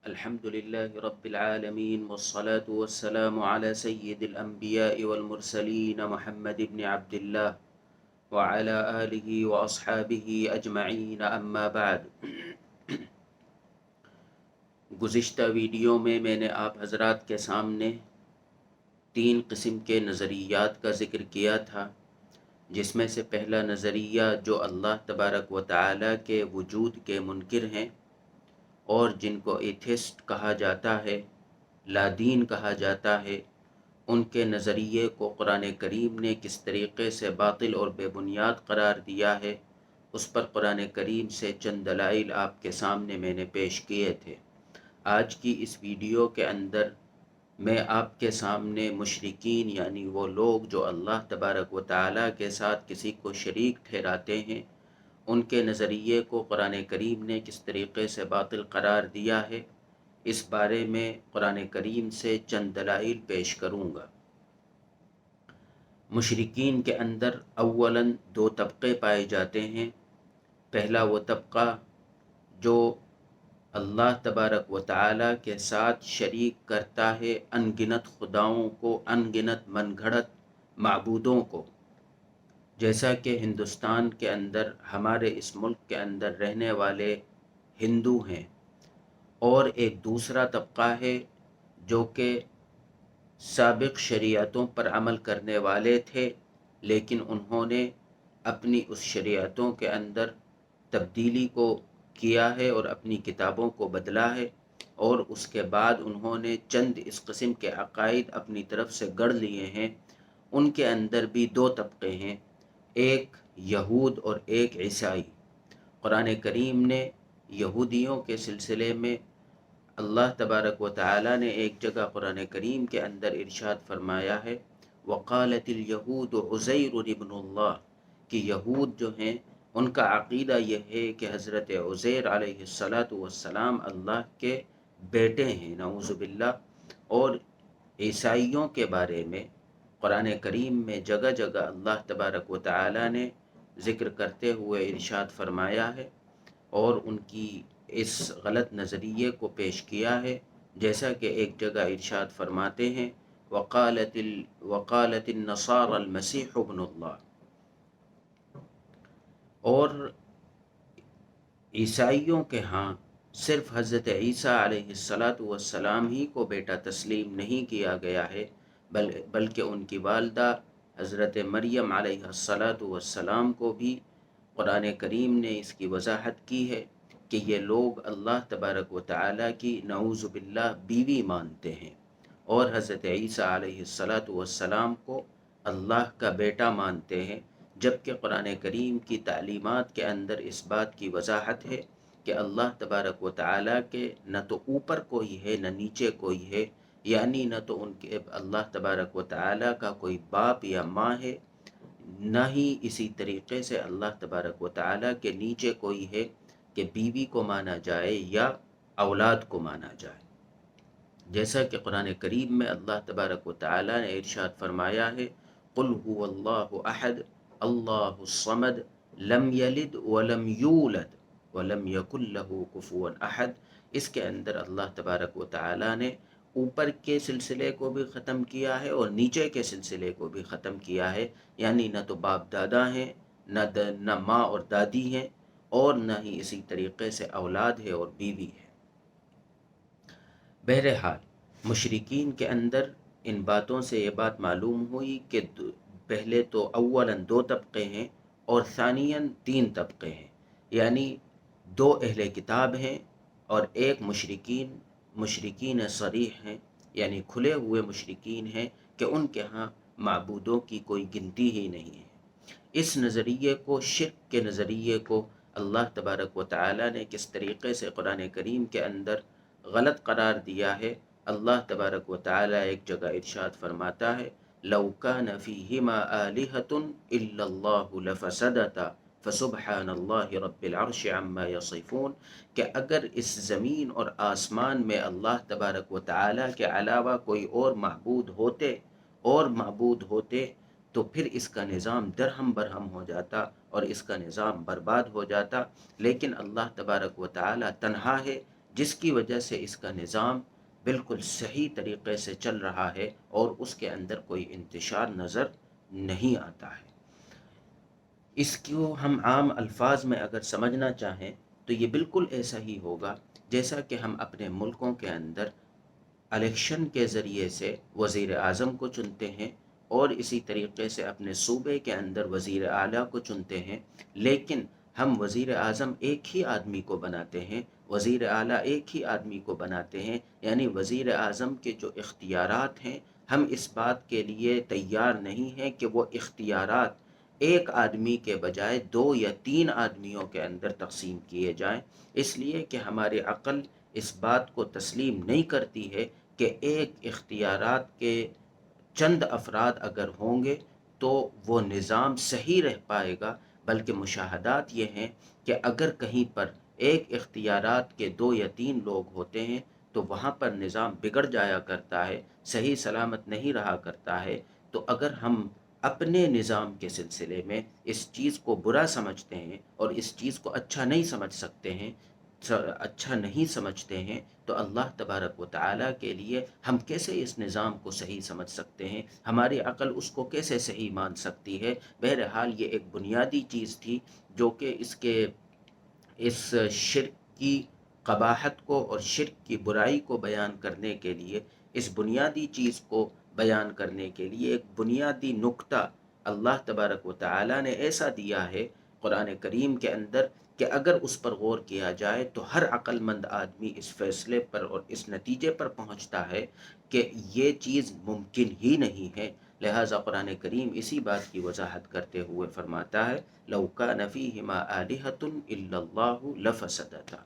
الحمد لله رب العالمين والصلاة والسلام على سيد الأنبياء والمرسلين محمد بن عبد الله وعلى آله وأصحابه أجمعين أما بعد. گزشتہ ویڈیو میں نے آپ حضرات کے سامنے 3 قسم کے نظریات کا ذکر کیا تھا، جس میں سے پہلا نظریہ جو اللہ تبارک و تعالی کے وجود کے منکر ہیں اور جن کو ایتھسٹ کہا جاتا ہے، لادین کہا جاتا ہے، ان کے نظریے کو قرآن کریم نے کس طریقے سے باطل اور بے بنیاد قرار دیا ہے، اس پر قرآن کریم سے چند دلائل آپ کے سامنے میں نے پیش کیے تھے. آج کی اس ویڈیو کے اندر میں آپ کے سامنے مشرکین یعنی وہ لوگ جو اللہ تبارک و تعالیٰ کے ساتھ کسی کو شریک ٹھہراتے ہیں، ان کے نظریے کو قرآن کریم نے کس طریقے سے باطل قرار دیا ہے، اس بارے میں قرآن کریم سے چند دلائل پیش کروں گا. مشرکین کے اندر اولاً 2 طبقے پائے جاتے ہیں. پہلا وہ طبقہ جو اللہ تبارک و تعالیٰ کے ساتھ شریک کرتا ہے ان گنت خداؤں کو، ان گنت من گھڑت معبودوں کو، جیسا کہ ہندوستان کے اندر، ہمارے اس ملک کے اندر رہنے والے ہندو ہیں. اور ایک دوسرا طبقہ ہے جو کہ سابق شریعتوں پر عمل کرنے والے تھے، لیکن انہوں نے اپنی اس شریعتوں کے اندر تبدیلی کو کیا ہے اور اپنی کتابوں کو بدلا ہے، اور اس کے بعد انہوں نے چند اس قسم کے عقائد اپنی طرف سے گڑھ لیے ہیں. ان کے اندر بھی 2 طبقے ہیں، ایک یہود اور ایک عیسائی. قرآن کریم نے یہودیوں کے سلسلے میں اللہ تبارک و تعالی نے ایک جگہ قرآن کریم کے اندر ارشاد فرمایا ہے، وقالت الیہود عزیر ابن اللہ، کہ یہود جو ہیں ان کا عقیدہ یہ ہے کہ حضرت عزیر علیہ السلام اللہ کے بیٹے ہیں، نعوذ باللہ. اور عیسائیوں کے بارے میں قرآن کریم میں جگہ جگہ اللہ تبارک و تعالی نے ذکر کرتے ہوئے ارشاد فرمایا ہے اور ان کی اس غلط نظریے کو پیش کیا ہے، جیسا کہ ایک جگہ ارشاد فرماتے ہیں، وقالت النصارى المسیح ابن اللہ. اور عیسائیوں کے ہاں صرف حضرت عیسیٰ علیہ السلام ہی کو بیٹا تسلیم نہیں کیا گیا ہے، بلکہ ان کی والدہ حضرت مریم علیہ السلام کو بھی قرآن کریم نے اس کی وضاحت کی ہے کہ یہ لوگ اللہ تبارک و تعالیٰ کی نعوذ باللہ بیوی مانتے ہیں، اور حضرت عیسیٰ علیہ السلام کو اللہ کا بیٹا مانتے ہیں، جبکہ قرآن کریم کی تعلیمات کے اندر اس بات کی وضاحت ہے کہ اللہ تبارک و تعالیٰ کے نہ تو اوپر کوئی ہے نہ نیچے کوئی ہے، یعنی نہ تو ان کے اللہ تبارک و تعالیٰ کا کوئی باپ یا ماں ہے، نہ ہی اسی طریقے سے اللہ تبارک و تعالیٰ کے نیچے کوئی ہے کہ بیوی کو مانا جائے یا اولاد کو مانا جائے. جیسا کہ قرآن کریم میں اللہ تبارک و تعالیٰ نے ارشاد فرمایا ہے، قل هو اللہ احد اللہ الصمد لم یلد ولم یولد ولم یکن له کفوا احد. اس کے اندر اللہ تبارک و تعالیٰ نے اوپر کے سلسلے کو بھی ختم کیا ہے اور نیچے کے سلسلے کو بھی ختم کیا ہے، یعنی نہ تو باپ دادا ہیں، نہ ماں اور دادی ہیں، اور نہ ہی اسی طریقے سے اولاد ہے اور بیوی ہے. بہرحال مشرکین کے اندر ان باتوں سے یہ بات معلوم ہوئی کہ پہلے تو اولاً 2 طبقے ہیں اور ثانیاً 3 طبقے ہیں، یعنی 2 اہل کتاب ہیں اور ایک مشرکین صریح ہیں، یعنی کھلے ہوئے مشرکین ہیں کہ ان کے ہاں معبودوں کی کوئی گنتی ہی نہیں ہے. اس نظریے کو، شرک کے نظریے کو اللہ تبارک و تعالی نے کس طریقے سے قرآن کریم کے اندر غلط قرار دیا ہے. اللہ تبارک و تعالی ایک جگہ ارشاد فرماتا ہے، لو کان فیہما آلہۃ الا اللہ لفسدتا فسبحان اللہ رب العرش عما یصفون، کہ اگر اس زمین اور آسمان میں اللہ تبارک و تعالی کے علاوہ کوئی اور معبود ہوتے تو پھر اس کا نظام درہم برہم ہو جاتا اور اس کا نظام برباد ہو جاتا. لیکن اللہ تبارک و تعالی تنہا ہے، جس کی وجہ سے اس کا نظام بالکل صحیح طریقے سے چل رہا ہے اور اس کے اندر کوئی انتشار نظر نہیں آتا ہے۔ اس کو ہم عام الفاظ میں اگر سمجھنا چاہیں تو یہ بالکل ایسا ہی ہوگا جیسا کہ ہم اپنے ملکوں کے اندر الیکشن کے ذریعے سے وزیر اعظم کو چنتے ہیں اور اسی طریقے سے اپنے صوبے کے اندر وزیر اعلیٰ کو چنتے ہیں، لیکن ہم وزیر اعظم ایک ہی آدمی کو بناتے ہیں، وزیر اعلیٰ ایک ہی آدمی کو بناتے ہیں، یعنی وزیر اعظم کے جو اختیارات ہیں ہم اس بات کے لیے تیار نہیں ہیں کہ وہ اختیارات ایک آدمی کے بجائے 2 یا 3 آدمیوں کے اندر تقسیم کیے جائیں، اس لیے کہ ہماری عقل اس بات کو تسلیم نہیں کرتی ہے کہ ایک اختیارات کے چند افراد اگر ہوں گے تو وہ نظام صحیح رہ پائے گا، بلکہ مشاہدات یہ ہیں کہ اگر کہیں پر ایک اختیارات کے 2 یا 3 لوگ ہوتے ہیں تو وہاں پر نظام بگڑ جایا کرتا ہے، صحیح سلامت نہیں رہا کرتا ہے۔ تو اگر ہم اپنے نظام کے سلسلے میں اس چیز کو برا سمجھتے ہیں اور اس چیز کو اچھا نہیں سمجھ سکتے ہیں، اچھا نہیں سمجھتے ہیں، تو اللہ تبارک و تعالیٰ کے لیے ہم کیسے اس نظام کو صحیح سمجھ سکتے ہیں؟ ہماری عقل اس کو کیسے صحیح مان سکتی ہے؟ بہرحال یہ ایک بنیادی چیز تھی جو کہ اس شرک کی قباحت کو اور شرک کی برائی کو بیان کرنے کے لیے، اس بنیادی چیز کو بیان کرنے کے لیے ایک بنیادی نکتہ اللہ تبارک و تعالیٰ نے ایسا دیا ہے قرآن کریم کے اندر کہ اگر اس پر غور کیا جائے تو ہر عقل مند آدمی اس فیصلے پر اور اس نتیجے پر پہنچتا ہے کہ یہ چیز ممکن ہی نہیں ہے۔ لہٰذا قرآن کریم اسی بات کی وضاحت کرتے ہوئے فرماتا ہے لَوْ كَانَ فِيهِمَا آلِهَةٌ إِلَّا اللَّهُ لَفَسَدَتَا۔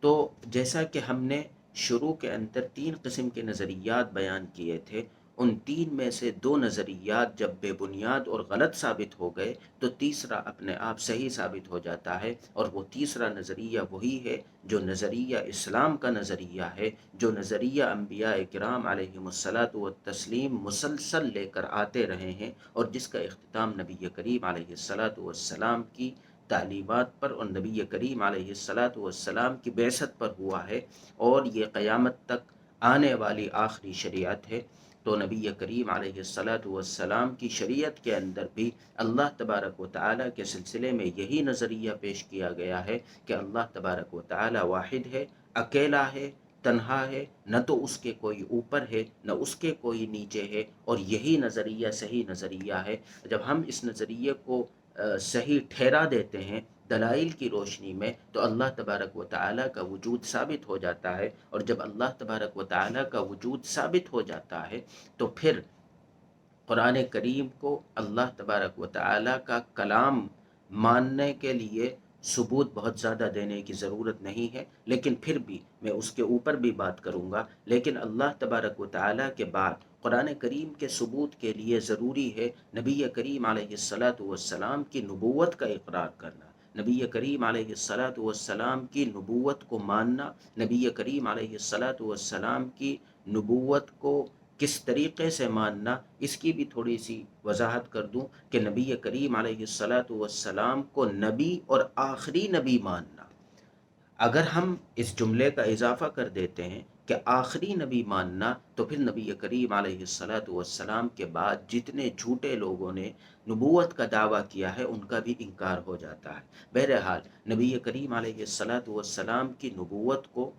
تو جیسا کہ ہم نے شروع کے اندر 3 قسم کے نظریات بیان کیے تھے، ان 3 میں سے 2 نظریات جب بے بنیاد اور غلط ثابت ہو گئے تو تیسرا اپنے آپ صحیح ثابت ہو جاتا ہے، اور وہ تیسرا نظریہ وہی ہے جو نظریہ اسلام کا نظریہ ہے، جو نظریہ انبیاء کرام علیہم الصلاۃ والتسلیم مسلسل لے کر آتے رہے ہیں، اور جس کا اختتام نبی کریم علیہ الصلاۃ والسلام کی تعلیمات پر اور نبی کریم علیہ الصلاۃ والسلام کی بعثت پر ہوا ہے، اور یہ قیامت تک آنے والی آخری شریعت ہے۔ تو نبی کریم علیہ الصلاۃ والسلام کی شریعت کے اندر بھی اللہ تبارک و تعالیٰ کے سلسلے میں یہی نظریہ پیش کیا گیا ہے کہ اللہ تبارک و تعالیٰ واحد ہے، اکیلا ہے، تنہا ہے، نہ تو اس کے کوئی اوپر ہے نہ اس کے کوئی نیچے ہے، اور یہی نظریہ صحیح نظریہ ہے۔ جب ہم اس نظریے کو صحیح ٹھہرا دیتے ہیں دلائل کی روشنی میں تو اللہ تبارک و تعالیٰ کا وجود ثابت ہو جاتا ہے، اور جب اللہ تبارک و تعالیٰ کا وجود ثابت ہو جاتا ہے تو پھر قرآن کریم کو اللہ تبارک و تعالیٰ کا کلام ماننے کے لیے ثبوت بہت زیادہ دینے کی ضرورت نہیں ہے، لیکن پھر بھی میں اس کے اوپر بھی بات کروں گا۔ لیکن اللہ تبارک و تعالیٰ کے بعد قرآن کریم کے ثبوت کے لیے ضروری ہے نبی کریم علیہ الصلاۃ والسلام کی نبوت کا اقرار کرنا، نبی کریم علیہ الصلاۃ والسلام کی نبوت کو ماننا، نبی کریم علیہ الصلاۃ والسلام کی نبوت کو کس طریقے سے ماننا۔ اس کی بھی تھوڑی سی وضاحت کر دوں کہ نبی کریم علیہ الصلاۃ والسلام کو نبی اور آخری نبی ماننا، اگر ہم اس جملے کا اضافہ کر دیتے ہیں کہ آخری نبی ماننا، تو پھر نبی کریم علیہ الصلاۃ والسلام کے بعد جتنے جھوٹے لوگوں نے نبوت کا دعویٰ کیا ہے ان کا بھی انکار ہو جاتا ہے۔ بہرحال نبی کریم علیہ الصلاۃ والسلام کی نبوت کو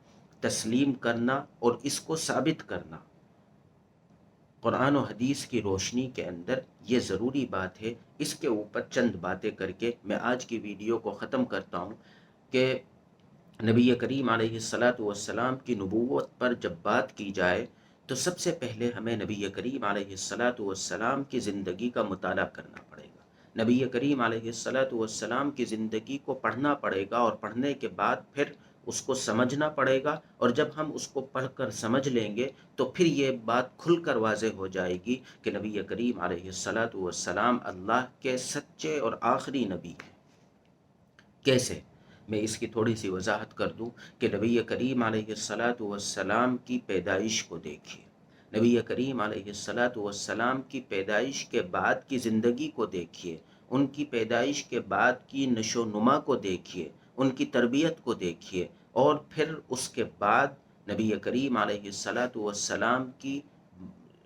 تسلیم کرنا اور اس کو ثابت کرنا قرآن و حدیث کی روشنی کے اندر یہ ضروری بات ہے۔ اس کے اوپر چند باتیں کر کے میں آج کی ویڈیو کو ختم کرتا ہوں کہ نبی کریم علیہ الصلاۃ والسلام کی نبوت پر جب بات کی جائے تو سب سے پہلے ہمیں نبی کریم علیہ الصلاۃ والسلام کی زندگی کا مطالعہ کرنا پڑے گا، نبی کریم علیہ الصلاۃ والسلام کی زندگی کو پڑھنا پڑے گا، اور پڑھنے کے بعد پھر اس کو سمجھنا پڑے گا، اور جب ہم اس کو پڑھ کر سمجھ لیں گے تو پھر یہ بات کھل کر واضح ہو جائے گی کہ نبی کریم علیہ الصلاۃ والسلام اللہ کے سچے اور آخری نبی ہیں۔ کیسے؟ میں اس کی تھوڑی سی وضاحت کر دوں کہ نبی کریم علیہ الصلاۃ والسلام کی پیدائش کو دیکھیے، نبی کریم علیہ الصلاۃ والسلام کی پیدائش کے بعد کی زندگی کو دیکھیے، ان کی پیدائش کے بعد کی نشو و نما کو دیکھیے، ان کی تربیت کو دیکھیے، اور پھر اس کے بعد نبی کریم علیہ الصلاۃ والسلام کی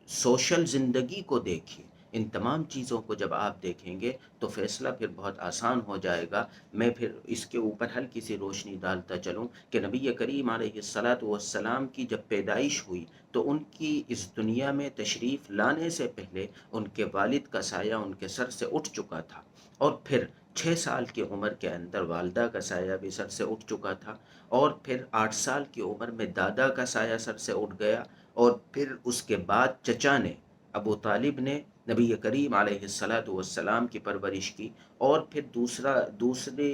سوشل زندگی کو دیکھیے۔ ان تمام چیزوں کو جب آپ دیکھیں گے تو فیصلہ پھر بہت آسان ہو جائے گا۔ میں پھر اس کے اوپر ہلکی سی روشنی ڈالتا چلوں کہ نبی کریم علیہ الصلاۃ والسلام کی جب پیدائش ہوئی تو ان کی اس دنیا میں تشریف لانے سے پہلے ان کے والد کا سایہ ان کے سر سے اٹھ چکا تھا، اور پھر 6 سال کی عمر کے اندر والدہ کا سایہ بھی سر سے اٹھ چکا تھا، اور پھر 8 سال کی عمر میں دادا کا سایہ سر سے اٹھ گیا، اور پھر اس کے بعد چچا نے، ابو طالب نے نبی کریم علیہ الصلاۃ والسلام کی پرورش کی، اور پھر دوسرے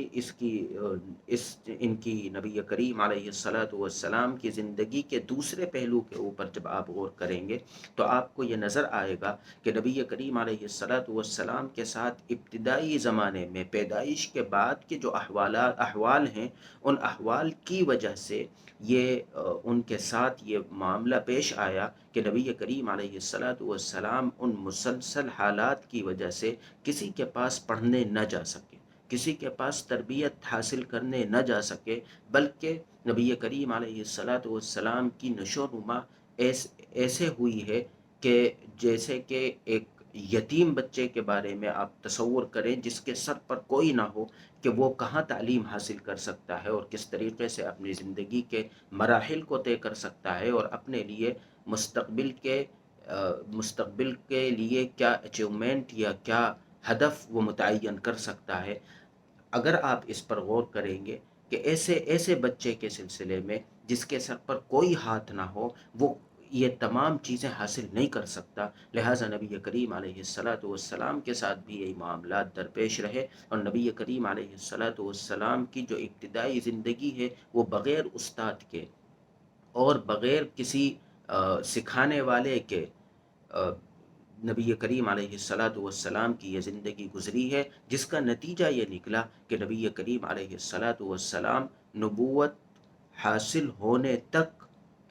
ان کی نبی کریم علیہ الصلاۃ والسلام کی زندگی کے دوسرے پہلو کے اوپر جب آپ غور کریں گے تو آپ کو یہ نظر آئے گا کہ نبی کریم علیہ الصلاۃ والسلام کے ساتھ ابتدائی زمانے میں پیدائش کے بعد کے جو احوال ہیں، ان احوال کی وجہ سے ان کے ساتھ یہ معاملہ پیش آیا کہ نبی کریم علیہ الصلاۃ والسلام ان مسلسل حالات کی وجہ سے کسی کے پاس پڑھنے نہ جا سکے، کسی کے پاس تربیت حاصل کرنے نہ جا سکے، بلکہ نبی کریم علیہ الصلاۃ والسلام کی نشو و نما ایسے ہوئی ہے کہ جیسے کہ ایک یتیم بچے کے بارے میں آپ تصور کریں جس کے سر پر کوئی نہ ہو، کہ وہ کہاں تعلیم حاصل کر سکتا ہے اور کس طریقے سے اپنی زندگی کے مراحل کو طے کر سکتا ہے، اور اپنے لیے مستقبل کے لیے کیا اچیومنٹ یا کیا ہدف وہ متعین کر سکتا ہے۔ اگر آپ اس پر غور کریں گے کہ ایسے بچے کے سلسلے میں جس کے سر پر کوئی ہاتھ نہ ہو، وہ یہ تمام چیزیں حاصل نہیں کر سکتا، لہٰذا نبی کریم علیہ الصلاۃ والسلام کے ساتھ بھی یہی معاملات درپیش رہے، اور نبی کریم علیہ الصلاۃ والسلام کی جو ابتدائی زندگی ہے وہ بغیر استاد کے اور بغیر کسی سکھانے والے کے نبی کریم علیہ الصلاۃ والسلام کی یہ زندگی گزری ہے، جس کا نتیجہ یہ نکلا کہ نبی کریم علیہ الصلاۃ والسلام نبوت حاصل ہونے تک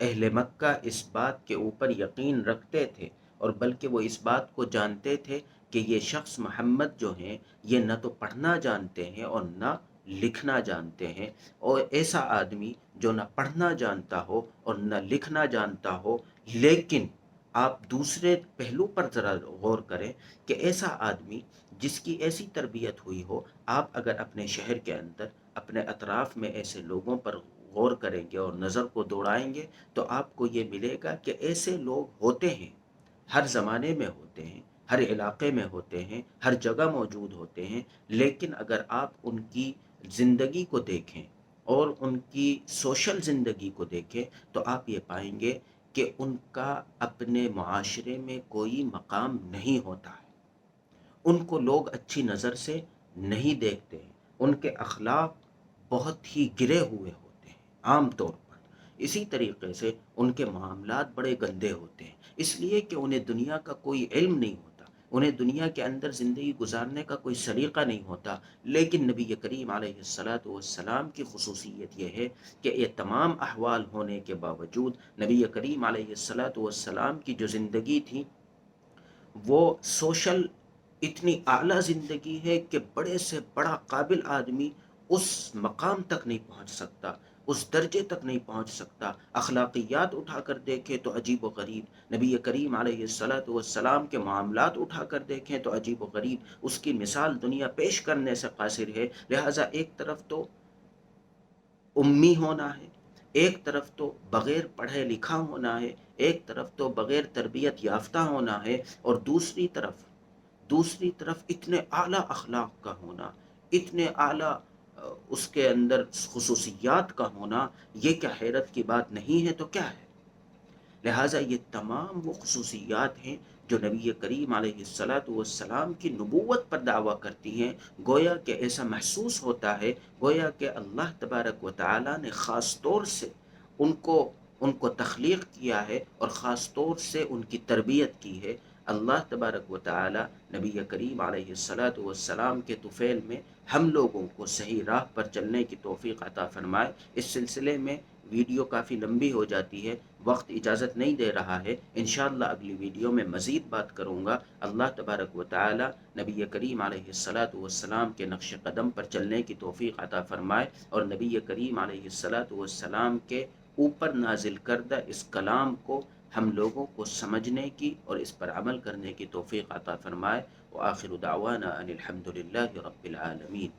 اہل مکہ اس بات کے اوپر یقین رکھتے تھے، اور بلکہ وہ اس بات کو جانتے تھے کہ یہ شخص محمد جو ہیں یہ نہ تو پڑھنا جانتے ہیں اور نہ لکھنا جانتے ہیں، اور ایسا آدمی جو نہ پڑھنا جانتا ہو اور نہ لکھنا جانتا ہو، لیکن آپ دوسرے پہلو پر ذرا غور کریں کہ ایسا آدمی جس کی ایسی تربیت ہوئی ہو، آپ اگر اپنے شہر کے اندر اپنے اطراف میں ایسے لوگوں پر غور کریں گے اور نظر کو دوڑائیں گے تو آپ کو یہ ملے گا کہ ایسے لوگ ہوتے ہیں، ہر زمانے میں ہوتے ہیں، ہر علاقے میں ہوتے ہیں، ہر جگہ موجود ہوتے ہیں، لیکن اگر آپ ان کی زندگی کو دیکھیں اور ان کی سوشل زندگی کو دیکھیں تو آپ یہ پائیں گے کہ ان کا اپنے معاشرے میں کوئی مقام نہیں ہوتا ہے، ان کو لوگ اچھی نظر سے نہیں دیکھتے ہیں، ان کے اخلاق بہت ہی گرے ہوئے ہوتے ہیں عام طور پر، اسی طریقے سے ان کے معاملات بڑے گندے ہوتے ہیں، اس لیے کہ انہیں دنیا کا کوئی علم نہیں ہوتا، انہیں دنیا کے اندر زندگی گزارنے کا کوئی سلیقہ نہیں ہوتا۔ لیکن نبی کریم علیہ الصلاۃ والسلام کی خصوصیت یہ ہے کہ یہ تمام احوال ہونے کے باوجود نبی کریم علیہ الصلاۃ والسلام کی جو زندگی تھی وہ سوشل اتنی اعلیٰ زندگی ہے کہ بڑے سے بڑا قابل آدمی اس مقام تک نہیں پہنچ سکتا، اس درجے تک نہیں پہنچ سکتا۔ اخلاقیات اٹھا کر دیکھیں تو عجیب و غریب، نبی کریم علیہ الصلاۃ والسلام کے معاملات اٹھا کر دیکھیں تو عجیب و غریب، اس کی مثال دنیا پیش کرنے سے قاصر ہے۔ لہٰذا ایک طرف تو امی ہونا ہے، ایک طرف تو بغیر پڑھے لکھا ہونا ہے، ایک طرف تو بغیر تربیت یافتہ ہونا ہے، اور دوسری طرف اتنے اعلیٰ اخلاق کا ہونا، اتنے اعلیٰ اس کے اندر خصوصیات کا ہونا، یہ کیا حیرت کی بات نہیں ہے تو کیا ہے؟ لہٰذا یہ تمام وہ خصوصیات ہیں جو نبی کریم علیہ الصلاۃ والسلام کی نبوت پر دعویٰ کرتی ہیں، گویا کہ ایسا محسوس ہوتا ہے گویا کہ اللہ تبارک و تعالیٰ نے خاص طور سے ان کو تخلیق کیا ہے اور خاص طور سے ان کی تربیت کی ہے۔ اللہ تبارک و تعالیٰ نبی کریم علیہ الصلاۃ والسلام کے طفیل میں ہم لوگوں کو صحیح راہ پر چلنے کی توفیق عطا فرمائے۔ اس سلسلے میں ویڈیو کافی لمبی ہو جاتی ہے، وقت اجازت نہیں دے رہا ہے، انشاءاللہ اگلی ویڈیو میں مزید بات کروں گا۔ اللہ تبارک و تعالی نبی کریم علیہ الصلاۃ والسلام کے نقش قدم پر چلنے کی توفیق عطا فرمائے، اور نبی کریم علیہ الصلاۃ والسلام کے اوپر نازل کردہ اس کلام کو ہم لوگوں کو سمجھنے کی اور اس پر عمل کرنے کی توفیق عطا فرمائے۔ وآخر دعوانا ان الحمد للہ رب العالمین۔